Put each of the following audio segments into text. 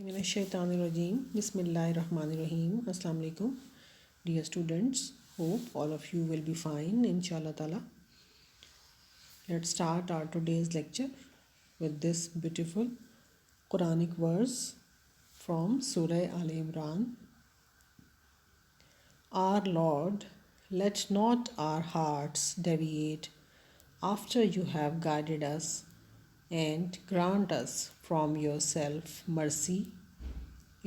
من الشیطان الرجیم بسم اللہ الرحمن الرحیم. السلام علیکم dear students. Hope all of you will be fine inshallah ta'ala. Let's start our today's lecture with this beautiful Quranic verse from Surah Al Imran. Our Lord, let not our hearts deviate after you have guided us, and grant us from yourself mercy.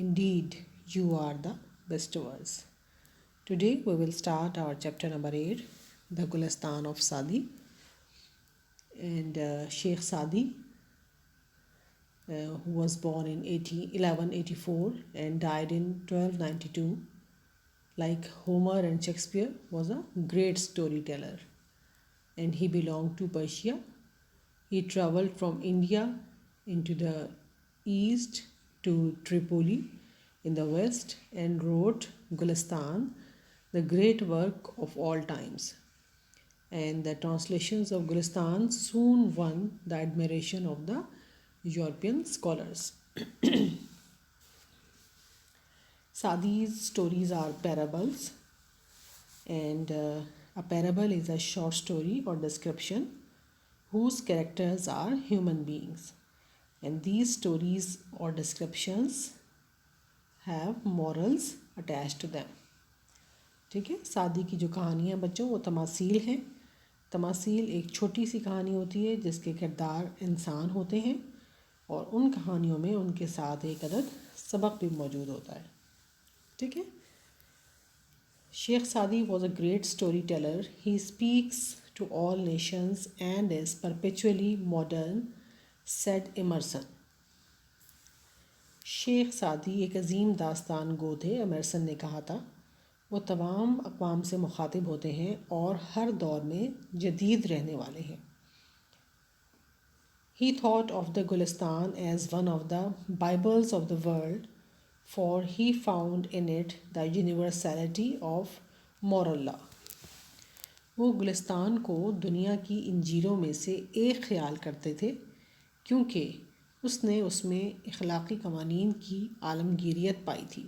Indeed, you are the bestowers. Today we will start our chapter number 8, the Gulistan of Sadi. And Sheikh Sadi, who was born in 1184 and died in 1292, like Homer and Shakespeare, was a great storyteller. And he belonged to Persia. He traveled from India into the east to Tripoli in the west and wrote Gulistan, the great work of all times. And the translations of Gulistan soon won the admiration of the European scholars. Sadi's stories are parables, and a parable is a short story or description whose characters are human beings. And these stories or descriptions have morals attached to them. ٹھیک ہے. Saadi کی جو کہانی ہے بچوں وہ تماثیل ہیں. تماثیل ایک چھوٹی سی کہانی ہوتی ہے جس کے کردار انسان ہوتے ہیں، اور ان کہانیوں میں ان کے ساتھ ایک عدد سبق بھی موجود ہوتا ہے. ٹھیک ہے. Sheikh Sadi was a great storyteller. He speaks to all nations and is perpetually modern, said Emerson. Sheikh Saadi ایک عظیم داستان گو تھے. ایمرسن نے کہا تھا وہ تمام اقوام سے مخاطب ہوتے ہیں اور ہر دور میں جدید رہنے والے ہیں. He thought of the Gulistan as one of the Bibles of the world, for he found in it the universality of moral law. وہ گلستان کو دنیا کی انجیلوں میں سے ایک خیال کرتے تھے کیونکہ اس نے اس میں اخلاقی قوانین کی عالمگیریت پائی تھی.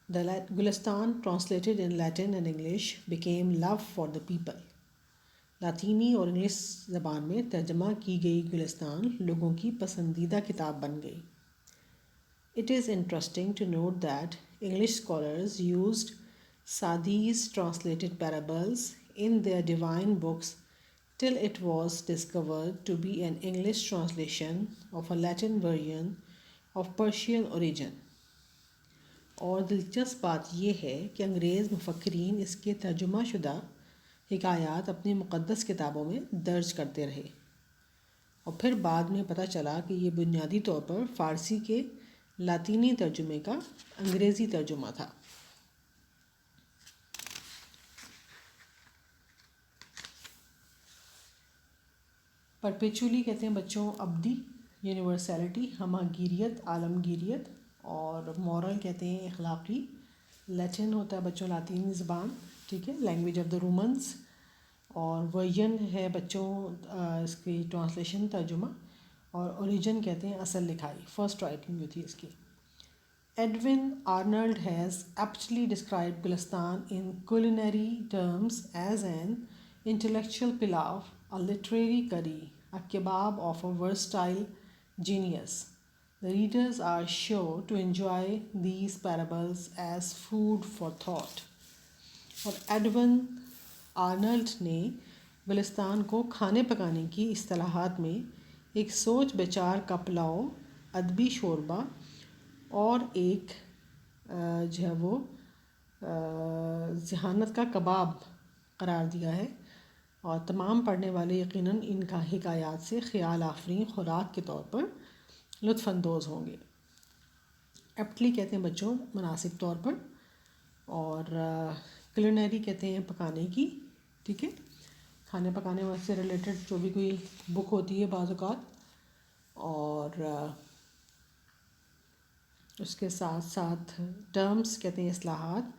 The Gulistan, translated in Latin and English, became love for the people. لاطینی اور انگلش زبان میں ترجمہ کی گئی گلستان لوگوں کی پسندیدہ کتاب بن گئی. It is interesting to note that English scholars used Sadi's translated parables in their divine books till it was discovered to be an English translation of a Latin version of Persian origin. اور دلچسپ بات یہ ہے کہ انگریز مفکرین اس کے ترجمہ شدہ حکایات اپنی مقدس کتابوں میں درج کرتے رہے، اور پھر بعد میں پتہ چلا کہ یہ بنیادی طور پر فارسی کے لاطینی ترجمے کا انگریزی ترجمہ تھا. پرپیچولی کہتے ہیں بچوں ابدی، یونیورسیلٹی ہمہ گیریت، عالمگیریت، اور مورل کہتے ہیں اخلاقی. لیٹن ہوتا ہے بچوں لاطینی زبان، ٹھیک ہے، لینگویج آف دا رومنس. اور ورژن ہے بچوں اس کی ٹرانسلیشن ترجمہ، اور اوریجن کہتے ہیں اصل لکھائی، فرسٹ رائٹنگ جو تھی اس کی. Edwin Arnold has ایپٹلی describe Gulistan in culinary terms as an intellectual pilaf, a literary curry, a kebab of a versatile genius. The readers are sure to enjoy these parables as food for thought. اور Edwin Arnold نے گلستان کو کھانے پکانے کی اصطلاحات میں ایک سوچ بچار کا پلاؤ، ادبی شوربہ، اور ایک جو ہے وہ ذہانت کا کباب قرار دیا ہے. اور تمام پڑھنے والے یقیناً ان کا حکایات سے خیال آفرین خوراک کے طور پر لطف اندوز ہوں گے. ایپٹلی کہتے ہیں بچوں مناسب طور پر، اور کلینری کہتے ہیں پکانے کی. ٹھیک ہے، کھانے پکانے سے ریلیٹڈ جو بھی کوئی بک ہوتی ہے بعض اوقات. اور اس کے ساتھ ساتھ ٹرمز کہتے ہیں اصطلاحات.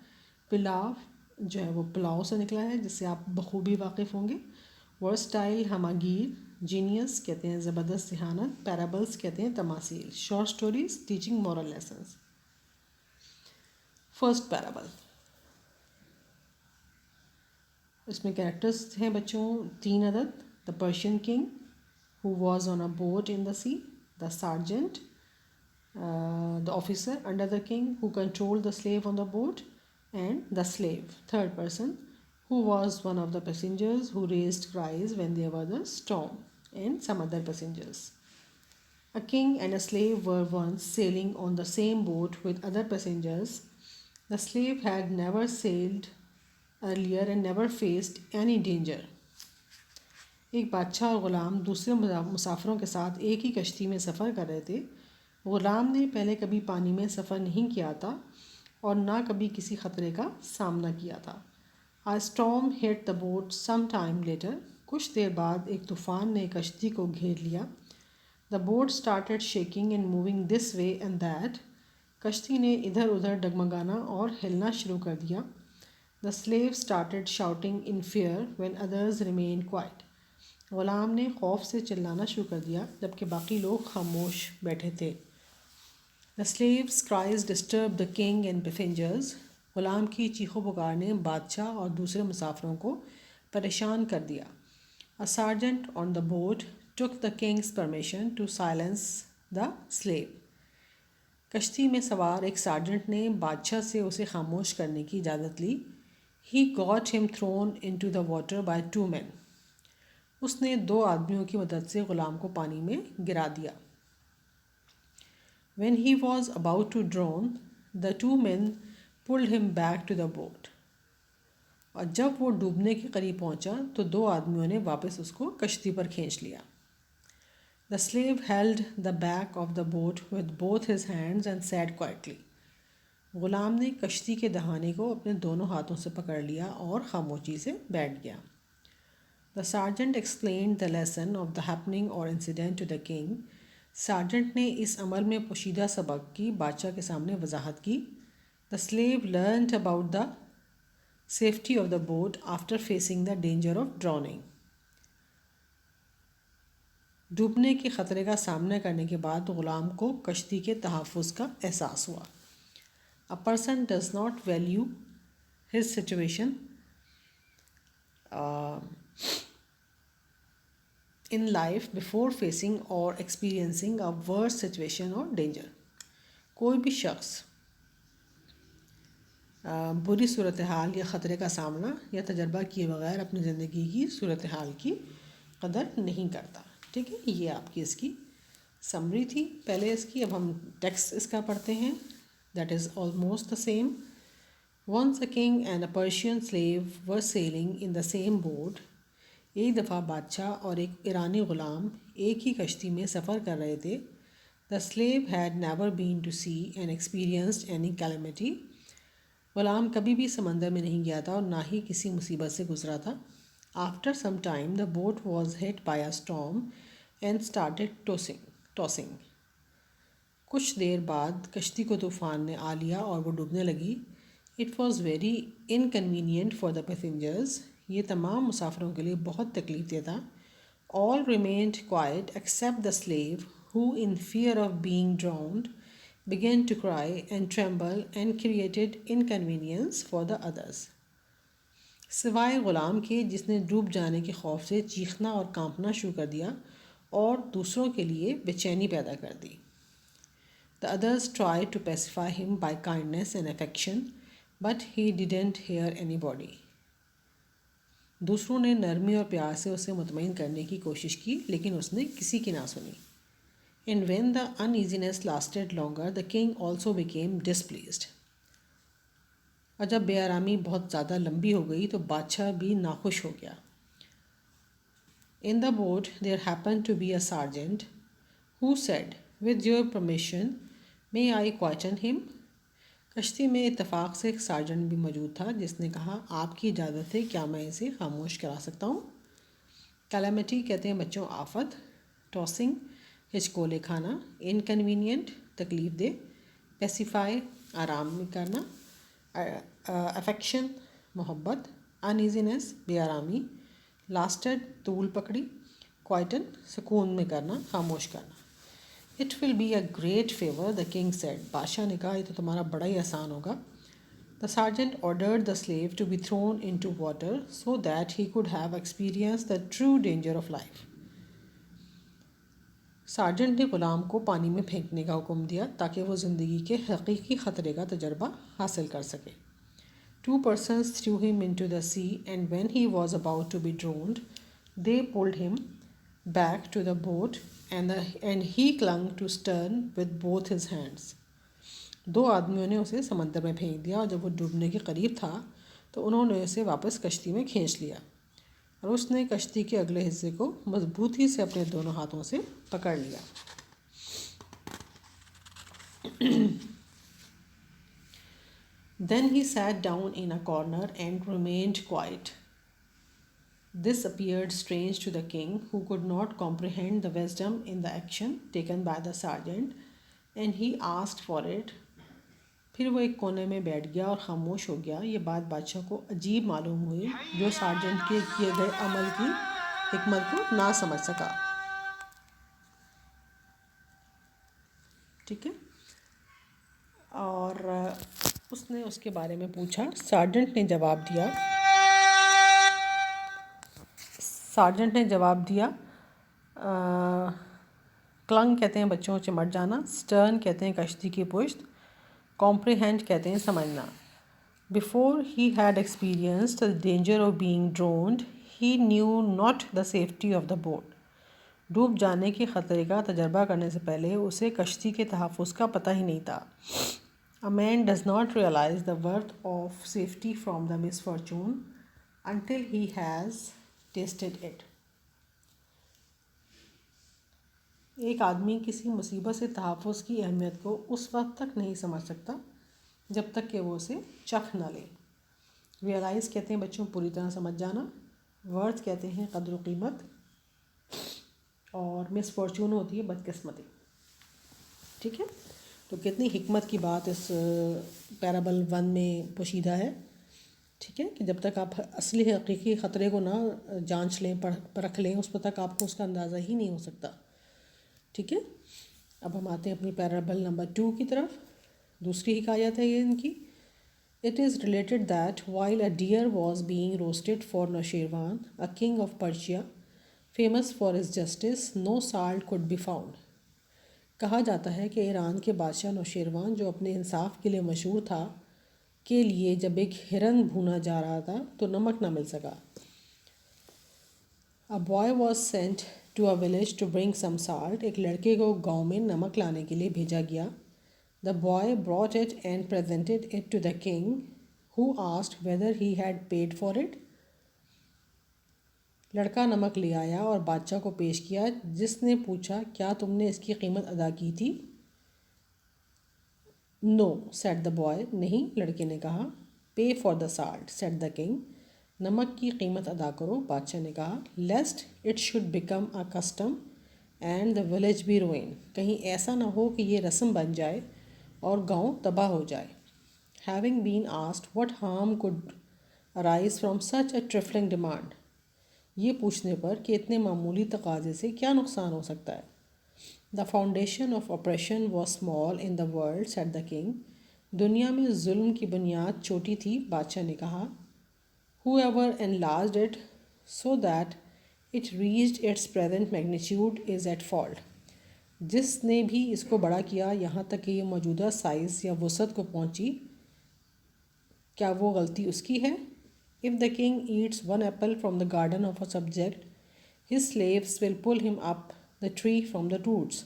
پلاو جو ہے وہ پلاؤ سے نکلا ہے جس سے آپ بخوبی واقف ہوں گے. ورسٹائل ہمہ گیر، جینیس کہتے ہیں زبردست ذہانت. پیرابلس کہتے ہیں تماثیل. Short stories teaching moral lessons. First parable. اس میں کریکٹرز ہیں بچوں 3 عدد. The Persian king who was on a boat in the sea, the sergeant, the officer under the king who controlled the slave on the boat, and the slave, third person, who was one of the passengers who raised cries when there was a storm, and some other passengers. A king and a slave were once sailing on the same boat with other passengers. The slave had never sailed earlier and never faced any danger. ایک بادشاہ اور غلام دوسرے مسافروں کے ساتھ ایک ہی کشتی میں سفر کر رہے تھے. غلام نے پہلے کبھی پانی میں سفر نہیں کیا تھا اور نہ کبھی کسی خطرے کا سامنا کیا تھا. A storm hit the boat some time later. کچھ دیر بعد ایک طوفان نے کشتی کو گھیر لیا. The boat started shaking and moving this way and that. کشتی نے ادھر ادھر ڈگمگانا اور ہلنا شروع کر دیا. The slave started shouting in fear when others remained quiet. Ghulam نے خوف سے چلانا شروع کر دیا جبکہ باقی لوگ خاموش بیٹھے تھے. The slave's cries disturbed the king and passengers. Ghulam کی چیخ و پکار نے بادشاہ اور دوسرے مسافروں کو پریشان کر دیا. A sergeant on the boat took the king's permission to silence the slave. کشتی میں سوار ایک سارجنٹ نے بادشاہ سے اسے خاموش کرنے کی اجازت لی. He got him thrown into the water by 2 men. اس نے 2 آدمیوں کی مدد سے غلام کو پانی میں گرا دیا. When he was about to drown, the 2 men pulled him back to the boat. اور جب وہ ڈوبنے کے قریب پہنچا تو 2 آدمیوں نے واپس اس کو کشتی پر کھینچ لیا. The slave held the back of the boat with both his hands and sat quietly. Ghulam نے کشتی کے دہانے کو اپنے دونوں ہاتھوں سے پکڑ لیا اور خاموشی سے بیٹھ گیا. The sergeant explained the lesson of the happening or incident to the king. Sergeant نے اس عمل میں پوشیدہ سبق کی بادشاہ کے سامنے وضاحت کی. The slave learned about the safety of the boat after facing the danger of drowning. ڈوبنے کے خطرے کا سامنا کرنے کے بعد غلام کو کشتی کے تحفظ کا احساس ہوا. A person does not value his situation in life before facing or experiencing a worse situation or danger. کوئی بھی شخص بری صورتحال یا خطرے کا سامنا یا تجربہ کیے بغیر اپنی زندگی کی صورتحال کی قدر نہیں کرتا. ٹھیک ہے، یہ آپ کی اس کی سمری تھی پہلے اس کی. اب ہم ٹیکسٹ اس کا پڑھتے ہیں. That is almost the same. Once a king and a Persian slave were sailing in the same boat. ایک دفعہ بادشاہ اور ایک ایرانی غلام ایک ہی کشتی میں سفر کر رہے تھے. The slave had never been to sea and experienced any calamity. Ghulam کبھی بھی سمندر میں نہیں گیا تھا اور نہ ہی کسی مصیبت سے گزرا تھا. After some time the boat was hit by a storm and started tossing. کچھ دیر بعد کشتی کو طوفان نے آ لیا اور وہ ڈوبنے لگی. It was very inconvenient for the passengers. یہ تمام مسافروں کے لیے بہت تکلیف دہ تھا. All remained quiet except the slave who in fear of being drowned began to cry and tremble and created inconvenience for the others. سوائے غلام کے جس نے ڈوب جانے کے خوف سے چیخنا اور کانپنا شروع کر دیا اور دوسروں کے لیے بے چینی پیدا کر دی. The others tried to pacify him by kindness and affection, but he didn't hear anybody. دوسروں نے نرمی اور پیار سے اسے مطمئن کرنے کی کوشش کی لیکن اس نے کسی کی نہ سنی. And when the uneasiness lasted longer, the king also became displeased. اور جب بے آرامی بہت زیادہ لمبی ہو گئی تو بادشاہ بھی ناخوش ہو گیا. In the boat there happened to be a sergeant who said, "With your permission, may I quieten him?" کشتی میں اتفاق سے ایک سارجنٹ بھی موجود تھا جس نے کہا آپ کی اجازت ہے کیا میں اسے خاموش کرا سکتا ہوں. کیلیمٹی کہتے ہیں بچوں آفت. ٹاسنگ ہچکولے کھانا. انکنوینئنٹ تکلیف دہ. پیسیفائی آرام میں کرنا. افیکشن محبت. انیزینس بے آرامی. لاسٹڈ طول پکڑی. کوائٹن سکون میں کرنا، خاموش کرنا. It will be a great favour the king said. بادشاہ نے کہا یہ تو تمہارا بڑا ہی آسان ہوگا. The sergeant ordered the slave to be thrown into water so that he could have experience the true danger of life. Sergeant نے غلام کو پانی میں پھینکنے کا حکم دیا تاکہ وہ زندگی کے حقیقی خطرے کا تجربہ حاصل کر سکے. 2 persons threw him into the sea, and when he was about to be drowned, they pulled him back to the boat, and he clung to stern with both his hands. 2 آدمیوں نے اسے سمندر میں پھینک دیا، اور جب وہ ڈوبنے کے قریب تھا تو انہوں نے اسے واپس کشتی میں کھینچ لیا، اور اس نے کشتی کے اگلے حصے کو مضبوطی سے اپنے دونوں ہاتھوں سے پکڑ لیا. Then he sat down in a corner and remained quiet. This appeared strange to the king, who could not comprehend the wisdom in the action taken by the sergeant, and he asked for it. پھر وہ ایک کونے میں بیٹھ گیا اور خاموش ہو گیا. یہ بات بادشاہ کو عجیب معلوم ہوئی، جو سارجنٹ کے کیے گئے عمل کی حکمت کو نہ سمجھ سکا. ٹھیک ہے، اور اس نے اس کے بارے میں پوچھا. سارجنٹ نے جواب دیا کلنگ کہتے ہیں بچوں چمٹ جانا، سٹرن کہتے ہیں کشتی کی پشت، کمپریہینڈ کہتے ہیں سمجھنا. Before he had experienced the danger of being drowned, he knew not the safety of the boat. ڈوب جانے کے خطرے کا تجربہ کرنے سے پہلے اسے کشتی کے تحفظ کا پتہ ہی نہیں تھا. A man does not realize the worth of safety from the misfortune until he has tasted it. ایک آدمی کسی مصیبت سے تحفظ کی اہمیت کو اس وقت تک نہیں سمجھ سکتا جب تک کہ وہ اسے چکھ نہ لے. ریئلائز کہتے ہیں بچوں پوری طرح سمجھ جانا، ورتھ کہتے ہیں قدر و قیمت، اور مس فارچون ہوتی ہے بدقسمتی. ٹھیک ہے، تو کتنی حکمت کی بات اس پیرابل 1 میں پوشیدہ ہے. ٹھیک ہے، کہ جب تک آپ اصلی حقیقی خطرے کو نہ جانچ لیں، پرکھ لیں، اس وقت تک آپ کو اس کا اندازہ ہی نہیں ہو سکتا. ٹھیک ہے، اب ہم آتے ہیں اپنی پیرابل نمبر 2 کی طرف. دوسری حکایت ہے یہ ان کی. It is related that while a deer was being roasted for Noshirwan, a king of Persia, famous for his justice, no salt could be found. کہا جاتا ہے کہ ایران کے بادشاہ نوشیروان، جو اپنے انصاف کے لیے مشہور تھا، کے لیے جب ایک ہرن بھونا جا رہا تھا تو نمک نہ مل سکا. A boy was sent to a village to bring some salt. ایک لڑکے کو گاؤں میں نمک لانے کے لیے بھیجا گیا. The boy brought it and presented it to the king, who asked whether he had paid for it. لڑکا نمک لے آیا اور بادشاہ کو پیش کیا، جس نے پوچھا کیا تم نے اس کی قیمت ادا کی تھی؟ No, said the boy. نہیں، لڑکے نے کہا. Pay for the salt, said the king. نمک کی قیمت ادا کرو، بادشاہ نے کہا. Lest it should become a custom and the village be ruined. کہیں ایسا نہ ہو کہ یہ رسم بن جائے اور گاؤں تباہ ہو جائے. Having been asked what harm could arise from such a trifling demand. یہ پوچھنے پر کہ اتنے معمولی تقاضے سے کیا نقصان ہو سکتا ہے. The foundation of oppression was small in the world, said the king. دنیا میں ظلم کی بنیاد چھوٹی تھی، بادشاہ نے کہا. Whoever enlarged it so that it reached its present magnitude is at fault. جس نے بھی اس کو بڑا کیا یہاں تک کہ یہ موجودہ سائز یا وسعت کو پہنچی، کیا وہ غلطی اس کی ہے؟ If the king eats one apple from the garden of a subject, his slaves will pull him up the tree from the roots.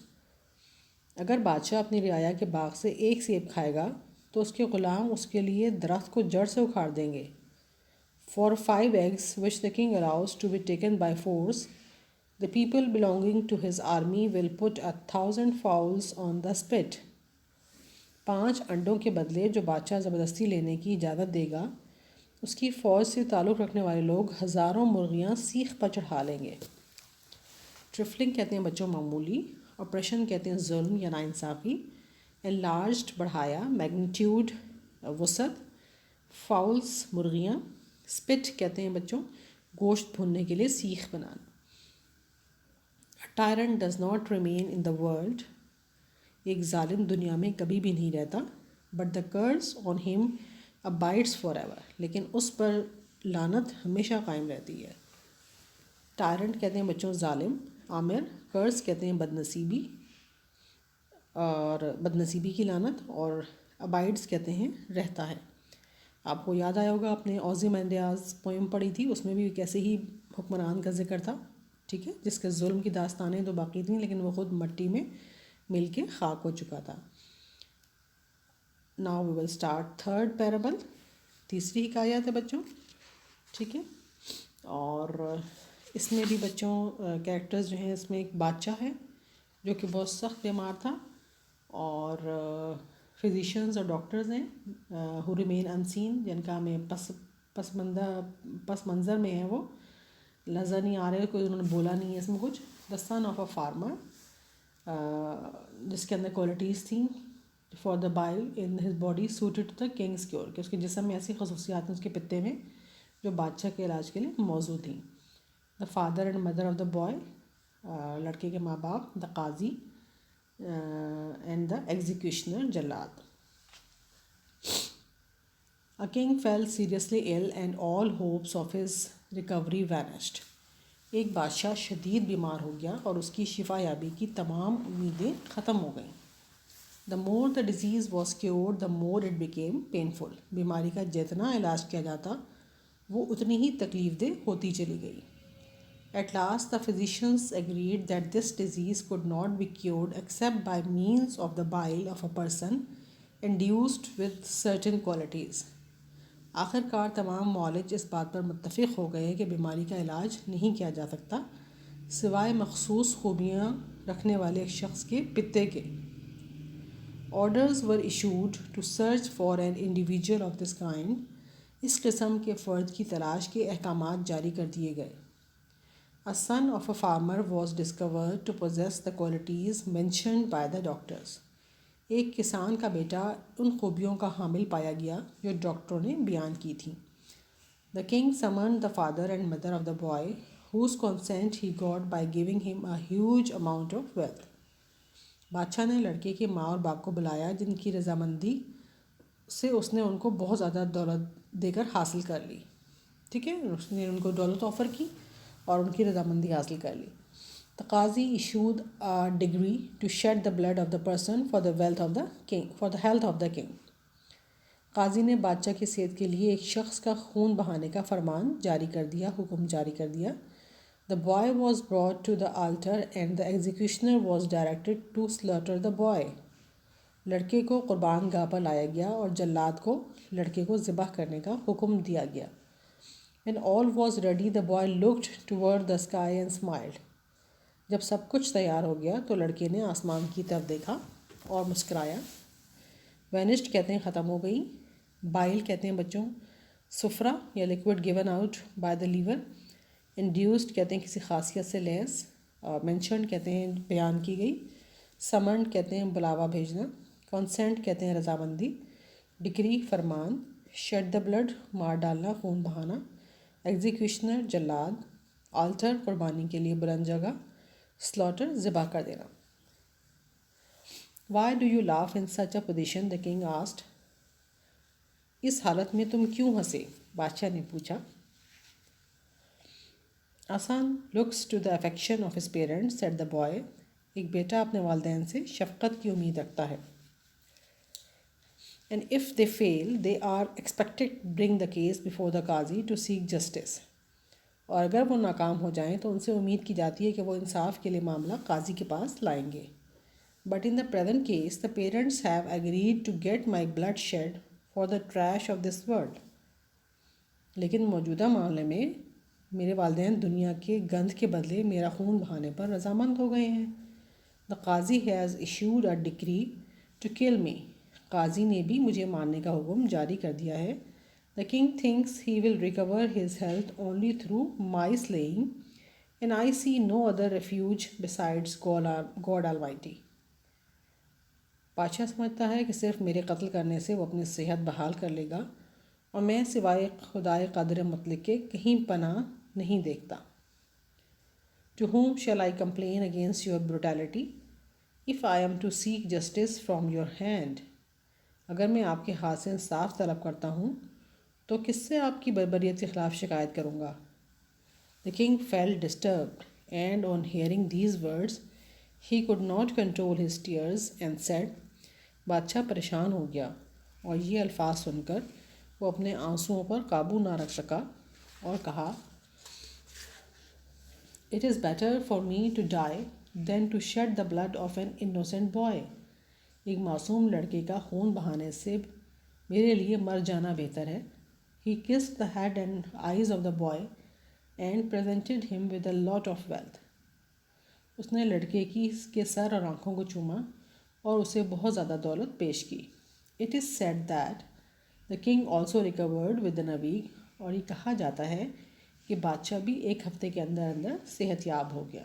اگر بادشاہ اپنی رعایا کے باغ سے ایک سیب کھائے گا تو اس کے غلام اس کے لیے درخت کو جڑ سے اکھاڑ دیں گے. For 5 eggs which the king allows to be taken by force, the people belonging to his army will put 1,000 fowls on the spit. 5 انڈوں کے بدلے جو بادشاہ زبردستی لینے کی اجازت دے گا، اس کی فوج سے تعلق رکھنے والے لوگ ہزاروں مرغیاں سیخ پر چڑھا لیں گے. ٹرفلنگ کہتے ہیں بچوں معمولی، آپریشن کہتے ہیں ظلم یا ناانصافی، انلارجڈ بڑھایا، میگنیٹیوڈ وسعت، فاؤلس مرغیاں، اسپٹ کہتے ہیں بچوں گوشت بھوننے کے لیے سیخ بنانا. Tyrant does not remain in the world. ایک ظالم دنیا میں کبھی بھی نہیں رہتا. But the curse on him abides forever. لیکن اس پر لعنت ہمیشہ قائم رہتی ہے. ٹائرنٹ کہتے ہیں بچوں ظالم. عامر. کرس کہتے ہیں بدنصیبی اور بدنصیبی کی لعنت. اور ابائڈس کہتے ہیں رہتا ہے. آپ کو یاد آیا ہوگا آپ نے اوزیمینڈیاز پوئم پڑھی تھی, اس میں بھی کیسے ہی حکمران کا ذکر تھا, ٹھیک ہے, جس کے ظلم کی داستانیں تو باقی تھیں لیکن وہ خود مٹی میں مل کے خاک ہو چکا تھا. Now we will start third parable. تیسری حکایت ہے بچوں, ٹھیک ہے. اور اس میں بھی بچوں کیریکٹرز جو ہیں, اس میں ایک بادشاہ ہے جو کہ بہت سخت بیمار تھا, اور فزیشینز اور ڈاکٹرز ہیں ہو ریمین انسین, جن کا ہمیں پس منظر میں ہے, وہ نظر نہیں آ رہے, کوئی انہوں نے بولا نہیں ہے اس میں کچھ. دا سن آف اے فارمر, جس کے اندر کوالٹیز تھیں for the bile in his body suited to the king's cure, کہ اس کے جسم میں ایسی خصوصیات ہیں اس کے پتے میں جو بادشاہ کے علاج کے لیے موزوں تھیں. The father and mother of the boy, لڑکے کے ماں باپ. دا قاضی اینڈ دا ایگزیکیوشنر, جلاد. A king fell seriously ill and all hopes of his recovery vanished. ایک بادشاہ شدید بیمار ہو گیا اور اس کی شفا یابی کی تمام امیدیں ختم ہو گئیں. The more the disease was cured, the more it became painful. بیماری کا جتنا علاج کیا جاتا وہ اتنی ہی تکلیف دہ ہوتی چلی گئی. At last the physicians agreed that this disease could not be cured except by means of the bile of a person endued with certain qualities. آخر کار تمام معالج اس بات پر متفق ہو گئے کہ بیماری کا علاج نہیں کیا جا سکتا سوائے مخصوص خوبیاں رکھنے والے ایک شخص کے پتے کے. Orders were issued to search for an individual of this kind. اس قسم کے فرد کی تلاش کے احکامات جاری کر دیے گئے. A son of a farmer was discovered to possess the qualities mentioned by the doctors. ایک کسان کا بیٹا ان خوبیوں کا حامل پایا گیا جو ڈاکٹروں نے بیان کی تھیں. The king summoned the father and mother of the boy, whose consent he got by giving him a huge amount of wealth. بادشاہ نے لڑکے کے ماں اور باپ کو بلایا جن کی رضامندی سے اس نے ان کو بہت زیادہ دولت دے کر حاصل کر لی, ٹھیک ہے, اس نے ان کو دولت آفر کی اور ان کی رضامندی حاصل کر لی. The Qazi issued a decree to shed the blood of the person for the wealth of the king, for the health of the king. قاضی نے بادشاہ کی صحت کے لیے ایک شخص کا خون بہانے کا فرمان جاری کر دیا, حکم جاری کر دیا. The boy was brought to the altar and the executioner was directed to slaughter the boy. لڑکے کو قربان گاہ پر لایا گیا اور جلاد کو لڑکے کو ذبح کرنے کا حکم دیا گیا. When all was ready, the boy looked toward the sky and smiled. جب سب کچھ تیار ہو گیا تو لڑکے نے آسمان کی طرف دیکھا اور مسکرایا. Vanished کہتے ہیں ختم ہو گئی. Bile کہتے ہیں بچوں سفرہ یا liquid given out by the liver. Induced کہتے ہیں کسی خاصیت سے لیس. Mentioned کہتے ہیں بیان کی گئی. Summoned کہتے ہیں بلاوا بھیجنا. Consent کہتے ہیں رضامندی. Decree فرمان. Shed the blood مار ڈالنا, خون بہانا. ایگزیکیوشنر جلاد. آلٹر قربانی کے لیے بلند جگہ. سلاٹر ذبح کر دینا. Why do you laugh in such a position? The king asked. اس حالت میں تم کیوں ہنسے؟ بادشاہ نے پوچھا. A son looks to the affection of his parents, said the boy. ایک بیٹا اپنے والدین سے شفقت کی امید رکھتا ہے. And if they fail, they are expected to bring the case before the Qazi to seek justice. اور اگر وہ ناکام ہو جائیں تو ان سے امید کی جاتی ہے کہ وہ انصاف کے لیے معاملہ قاضی کے پاس لائیں گے. But in the present case, the parents have agreed to get my blood shed for the trash of this world. لیکن موجودہ معاملے میں میرے والدین دنیا کے گند کے بدلے میرا خون بہانے پر رضامند ہو گئے ہیں. The Qazi has issued a decree to kill me. قاضی نے بھی مجھے مارنے کا حکم جاری کر دیا ہے. The king thinks he will recover his health only through my slaying, and I see no other refuge besides God Almighty. بادشاہ سمجھتا ہے کہ صرف میرے قتل کرنے سے وہ اپنی صحت بحال کر لے گا اور میں سوائے خدائے قادر مطلق کے کہیں پناہ نہیں دیکھتا. To whom shall I complain against your brutality if I am to seek justice from your hand? اگر میں آپ کے ہاتھ سے انصاف طلب کرتا ہوں تو کس سے آپ کی بربریت کے خلاف شکایت کروں گا؟ The king felt disturbed, and on hearing these words, he could not control his tears and said, بادشاہ پریشان ہو گیا اور یہ الفاظ سن کر وہ اپنے آنسوؤں پر قابو نہ رکھ سکا اور کہا، It is better for me to die than to shed the blood of an innocent boy. ایک معصوم لڑکے کا خون بہانے سے میرے لیے مر جانا بہتر ہے. He kissed the head and eyes of the boy and presented him with a lot of wealth. اس نے لڑکے کے سر اور آنکھوں کو چوما اور اسے بہت زیادہ دولت پیش کی. It is said that the king also recovered within a week. اور یہ کہا جاتا ہے کہ بادشاہ بھی ایک ہفتے کے اندر اندر صحت یاب ہو گیا.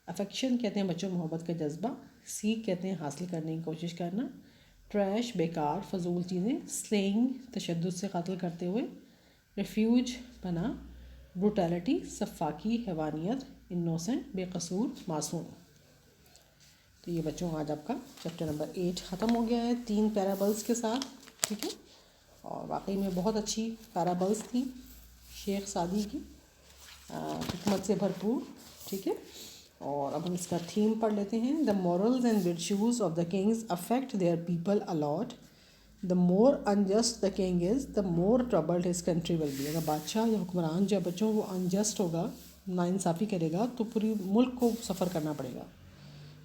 افیکشن کہتے ہیں بچوں محبت کا جذبہ. سیکھ کہتے ہیں حاصل کرنے کی کوشش کرنا. ٹریش بیکار فضول چیزیں. سلینگ تشدد سے قتل کرتے ہوئے. ریفیوج پناہ. بروٹیلٹی سفاکی حیوانیت. انوسنٹ بے قصور معصوم. تو یہ بچوں آج آپ کا چیپٹر نمبر 8 ختم ہو گیا ہے 3 پیرابلس کے ساتھ. ٹھیک ہے، اور واقعی میں بہت اچھی پیرابلس تھیں شیخ سعدی کی، حکمت سے بھرپور. ٹھیک ہے، اور اب ہم اس کا تھیم پڑھ لیتے ہیں. The morals and virtues of the kings affect their people a lot. The more unjust the king is the more troubled his country will be. اگر بادشاہ یا حکمران جو بچوں وہ انجسٹ ہوگا، ناانصافی کرے گا، تو پوری ملک کو سفر کرنا پڑے گا.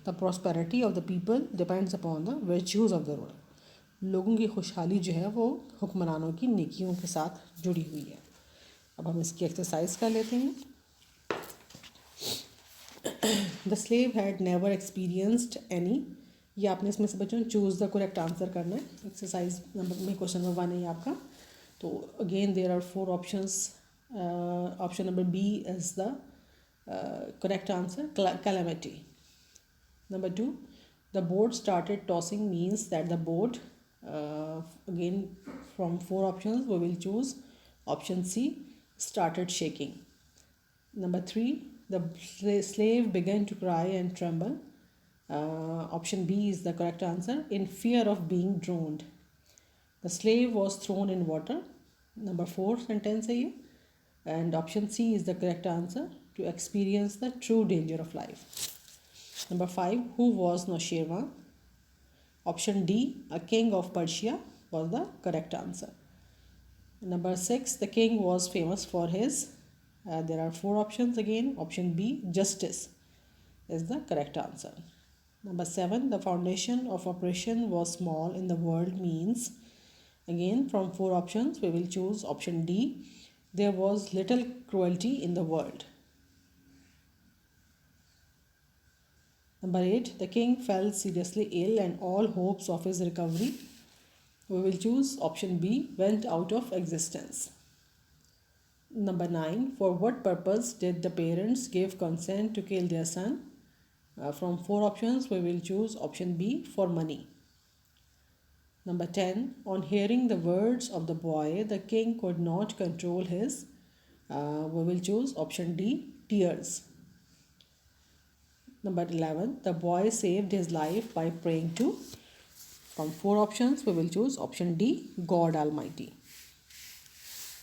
The prosperity of the people depends upon the virtues of the ruler. لوگوں کی خوشحالی جو ہے وہ حکمرانوں کی نیکیوں کے ساتھ جڑی ہوئی ہے. اب ہم اس کی ایکسرسائز کر لیتے ہیں. The slave had never experienced any. یہ آپ نے اس میں سے بچوں چوز دا کریکٹ آنسر کرنا ہے. ایکسرسائز نمبر میں کوشچن نمبر 1 ہے آپ کا. تو again there are 4 options. Option number B is the correct answer calamity. Number 2, the boat started tossing means that the boat, again from 4 options we will choose option C, started shaking. Number 3, the slave began to cry and tremble. Option B is the correct answer, in fear of being drowned. The slave was thrown in water. Number 4 sentence hai ye. And option C is the correct answer, to experience the true danger of life. Number 5, who was Noshirwan? Option D, a king of Persia, was the correct answer. Number 6, the king was famous for his, there are 4 options again. Option B, justice, is the correct answer. Number 7, the foundation of oppression was small in the world means, again from 4 options we will choose option D, there was little cruelty in the world. Number 8, the king fell seriously ill and all hopes of his recovery, we will choose option B, went out of existence. Number 9, for what purpose did the parents give consent to kill their son? From 4 options we will choose option B, for money. Number 10, on hearing the words of the boy, the king could not control his, we will choose option D, tears. Number 11, the boy saved his life by praying to, from 4 options we will choose option D, God Almighty.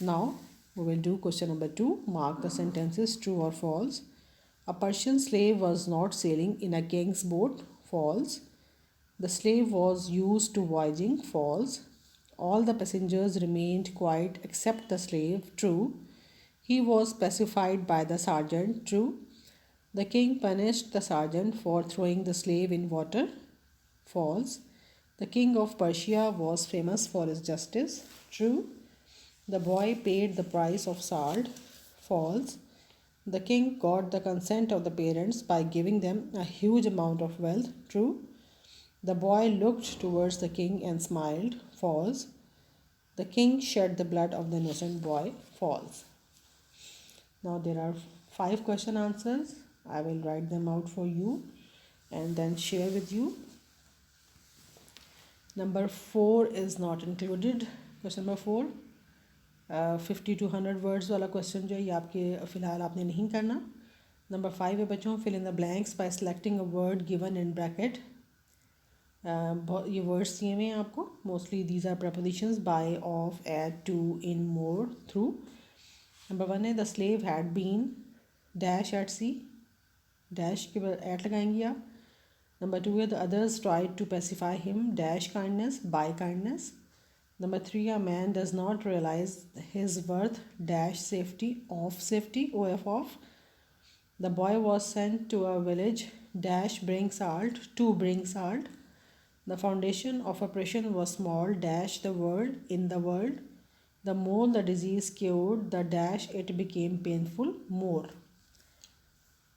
Now we will do question number 2, mark the sentences true or false. A Persian slave was not sailing in a king's boat, false. The slave was used to voyaging, false. All the passengers remained quiet except the slave, true. He was pacified by the sergeant, true. The king punished the sergeant for throwing the slave in water, false. The king of Persia was famous for his justice, true. The boy paid the price of salt, false. The king got the consent of the parents by giving them a huge amount of wealth, true. The boy looked towards the king and smiled, false. The king shed the blood of the innocent boy, false. Now there are 5 question answers. I will write them out for you and then share with you. Number 4 is not included. Question number 4, 50 to 100 words والا question جو ہے یہ آپ کے فی الحال آپ نے نہیں کرنا. نمبر 5 ہے بچوں fill in the blanks by selecting a word given in bracket. یہ ورڈس دیے ہوئے ہیں آپ کو. Mostly these are prepositions by, of, at, to, in, more, through. Number 1 ہے the slave had been dash at sea. Dash کے بعد at لگائیں گی آپ. نمبر 2 ہے the others tried to pacify him dash kindness by kindness. Number 3 ہے man does not realize his worth dash safety of safety of. The boy was sent to a village dash bring salt to bring salt. The foundation of oppression was small dash the world in the world. The more the disease cured the dash it became painful more.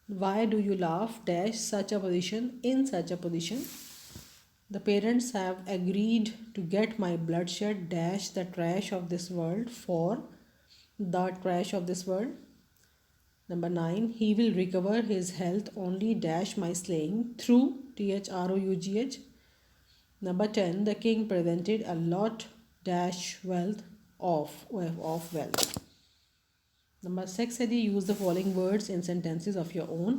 Why do you laugh dash such a position in such a position. The parents have agreed to get my bloodshed dash the trash of this world for the trash of this world. Number 9 he will recover his health only dash my slaying through THROUGH. Number 10 the king presented a lot dash wealth of wealth. Number 6 ہے جی use the following words in sentences of your own.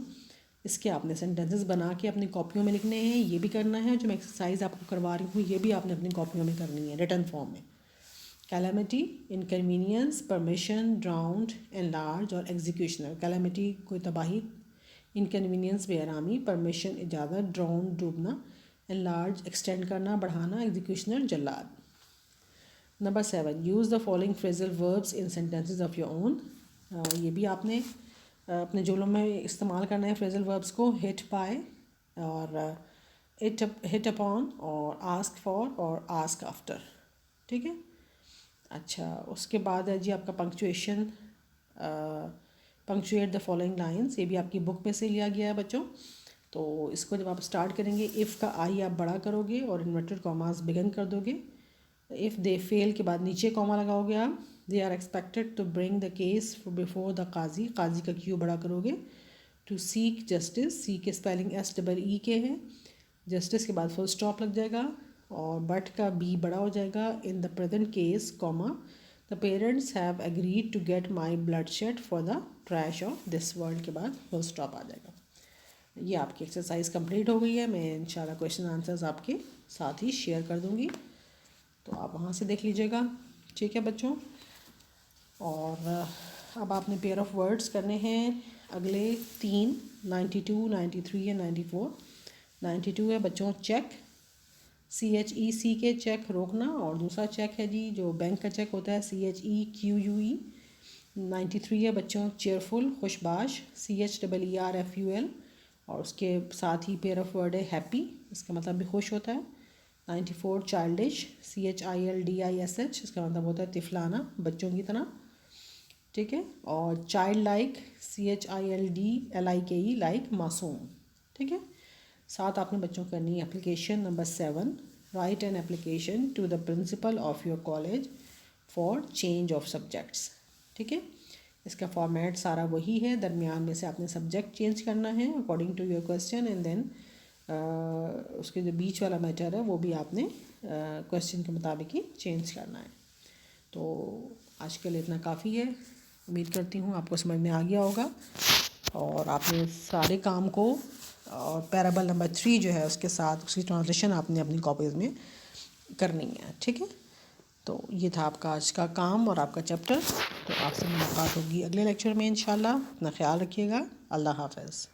اس کے آپ نے sentences بنا کے اپنی کاپیوں میں لکھنے ہیں. یہ بھی کرنا ہے جو میں ایکسرسائز آپ کو کروا رہی ہوں یہ بھی آپ نے اپنی کاپیوں میں کرنی ہے ریٹن فارم میں. کیلامٹی, انکنوینئنس, پرمیشن, ڈراؤنڈ, انلارج اور ایگزیکیوشنر. کیلامٹی کوئی تباہی, انکنوینئنس بے آرامی, پرمیشن اجازت, ڈراؤنڈ ڈوبنا, انلارج ایکسٹینڈ کرنا بڑھانا, ایگزیکیوشنر جلاد. Number 7 use the following phrasal verbs in sentences of your own. یہ بھی آپ نے اپنے جملوں میں استعمال کرنا ہے فریزل وربس کو. ہٹ بائی اور ہٹ اپون اور آسک فار اور آسک آفٹر. ٹھیک ہے. اچھا اس کے بعد ہے جی آپ کا پنکچویشن. پنکچویٹ the following lines. یہ بھی آپ کی بک میں سے لیا گیا ہے بچوں. تو اس کو جب آپ اسٹارٹ کریں گے ایف کا آئی آپ بڑا کرو گے اور انورٹڈ کاماز بگن کر دو گے. ایف دے فیل کے بعد نیچے کاما لگاؤ گے آپ. They are expected to bring the case before the قاضی. قاضی کا کیو بڑا کرو گے. To seek justice. سی کے اسپیلنگ SEE کے ہے. جسٹس کے بعد فل اسٹاپ لگ جائے گا اور بٹ کا بی بڑا ہو جائے گا. In the present case comma the parents have agreed to get my bloodshed for the trash of this world کے بعد فل اسٹاپ آ جائے گا. یہ آپ کی ایکسرسائز کمپلیٹ ہو گئی ہے. میں انشاءاللہ کویشچن آنسرز آپ کے ساتھ ہی شیئر کر دوں گی تو آپ وہاں سے دیکھ لیجیے گا. ٹھیک ہے بچوں. اور اب آپ نے پیئر آف ورڈس کرنے ہیں اگلے 3 92 93 یا 94. 92 ہے بچوں چیک. CHEC کے چیک روکنا اور دوسرا چیک ہے جی جو بینک کا چیک ہوتا ہے CHEQUE. 93 ہے بچوں چیئرفل خوش باش CHEERFUL اور اس کے ساتھ ہی پیئر آف ورڈ ہے ہیپی. اس کا مطلب بھی خوش ہوتا ہے. 94 چائلڈش CHILDISH. اس کا مطلب ہوتا ہے طفلانہ بچوں کی طرح. ٹھیک ہے. اور چائلڈ لائک CHILDLIKE لائک معصوم. ٹھیک ہے. ساتھ آپ نے بچوں کو کرنی ہے application. Number 7 write an application to the principal of your college for change of subjects. ٹھیک ہے. اس کا فارمیٹ سارا وہی ہے. درمیان میں سے آپ نے سبجیکٹ چینج کرنا ہے according to your question and then اس کے جو بیچ والا میٹر ہے وہ بھی آپ نے کویسچن کے مطابق ہی چینج کرنا ہے. تو آج کے لیے اتنا کافی ہے. امید کرتی ہوں آپ کو سمجھ میں آ گیا ہوگا اور آپ نے سارے کام کو اور پیرابل نمبر 3 جو ہے اس کے ساتھ اس کی ٹرانسلیشن آپ نے اپنی کاپیز میں کرنی ہے. ٹھیک ہے. تو یہ تھا آپ کا آج کا کام اور آپ کا چیپٹر. تو آپ سے ملاقات ہوگی اگلے لیکچر میں انشاءاللہ. اپنا خیال رکھیے گا. اللہ حافظ.